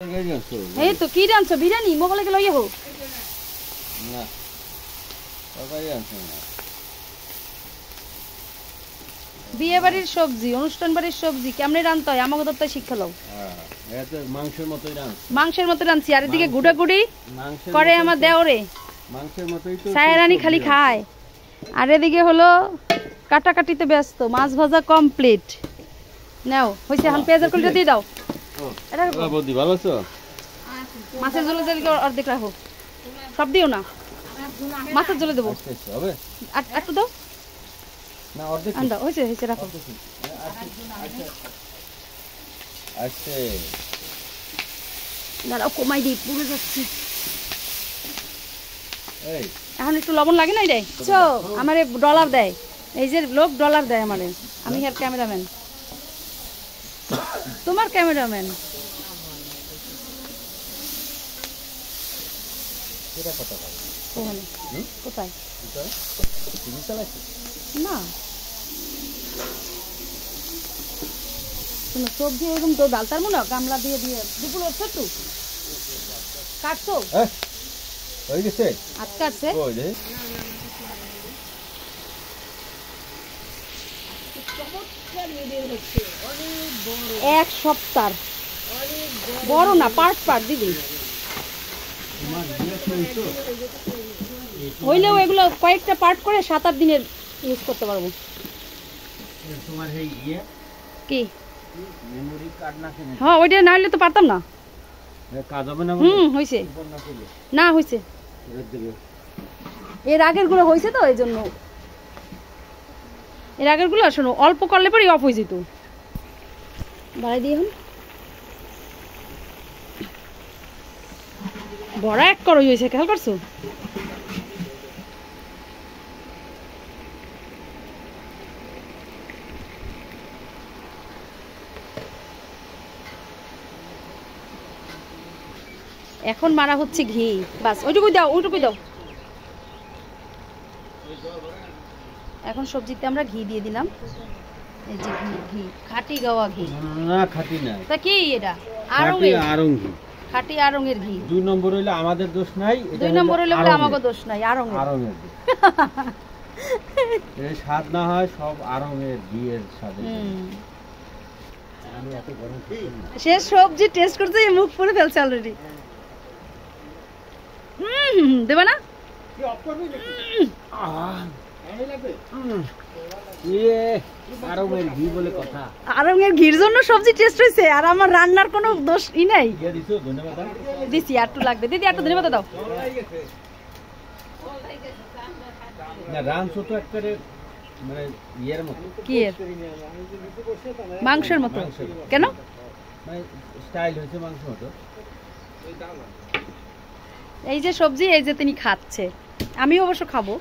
এই তো কি রাঁধছো? বিরিয়ানি মোবাইলে লইয়ে হোক না তরকারি আনছো না। বিয়ে বাড়ির সবজি, অনুষ্ঠান বাড়ির সবজি কেমনে রাঁধতে হয় আমাকে তো শিক্ষা দাও। এটা মাংসের মতোই রাঁধছি। মাংসের মতো রাঁধছি। আর এদিকে গুড়াগুড়ি করে আমার দেওরে, মাংসের মতোই তো সায়রানি খালি খায়। আর এদিকে হলো কাটাকাটিতে ব্যস্ত। মাছ ভাজা কমপ্লিট। নাও হইছে, এখন পেঁয়াজের কলিটা দিয়ে দাও। এটা বৌদি ভালো আছো? মাছের ঝোলে দিকে অর্ধেক রাখো, সব দিও না। মাছের ঝোলে দেবো, হবে একটু দাও না অর্ধেক দাও। হয়েছে হয়েছে, রাখো। আচ্ছা দাঁড়াও কমাই দিই, পুড়ে যাচ্ছি। এই এখন একটু লবণ লাগে না রে? আমার ডলার দেয়, এই যে লোক ডলার দেয় আমারে। আমি হের ক্যামেরাম্যান, তোমার ক্যামেরাম্যান। কোথায় না শোনো, সবজি ওরকম তো ডালতার মনে হয় গামলা দিয়ে দিয়ে দুপুর হচ্ছে একটু কাটছো হয়ে গেছে। আজকে আছে এক সপ্তাহ বড় না, পার্ট পার্ট দিদি হইলেও এগুলো কয়েকটা পার্ট করে 7-8 দিনের ইউজ করতে পারবো। কি হ্যাঁ ওইটা না হলে তো পারতাম না। হয়েছে না হয়েছে, এর আগের গুলো হয়েছে তো এই জন্য। এর আগের গুলো শোনো অল্প করলে পরে অফ হয়ে যেত। বাড়াই দিয়ে এখন বড় এক করই হয়েছে, খেয়াল করছো? এখন মারা হচ্ছে ঘি, বাস ওইটুকুই দাও, ওইটুকুই দাও। এখন সবজিতে আমরা ঘি দিয়ে দিলাম। এই যে ঘি, ঘি খাঁটি গাওয়া ঘি না, খাঁটি না। তা কি এটা? আরং ঘি, খাঁটি আরঙের ঘি। 2 নম্বর হইলে আমাদের দোষ নাই, 2 নম্বর হইলে আমাগো দোষ নাই। আরঙের এই স্বাদ না হয় সব আরঙের ঘিয়ের স্বাদ। আমি এত গরম সে সবজি টেস্ট করতে মুখ পুরো ফেলছে অলরেডি। দেবা না? কি অফ করবি নাকি? এই লাগবে। আরঙের ঘি বলে কথা। আরঙের ঘির জন্য সবজি টেস্ট হইছে, আর আমার রান্নার কোনো দোষ ই নাই। দিয়ে দিছো ধন্যবাদ। দিছি, আর একটু লাগবে দিদি, একটু ধন্যবাদ দাও। না রান্না তো একবারে মানে ইয়ের মতো। কি এর? মাংসের মতো। কেন? মানে স্টাইল হইছে মাংসের মতো। এই যে সবজি, এই যে তিনি খাচ্ছে, আমি অবশ্য খাবো।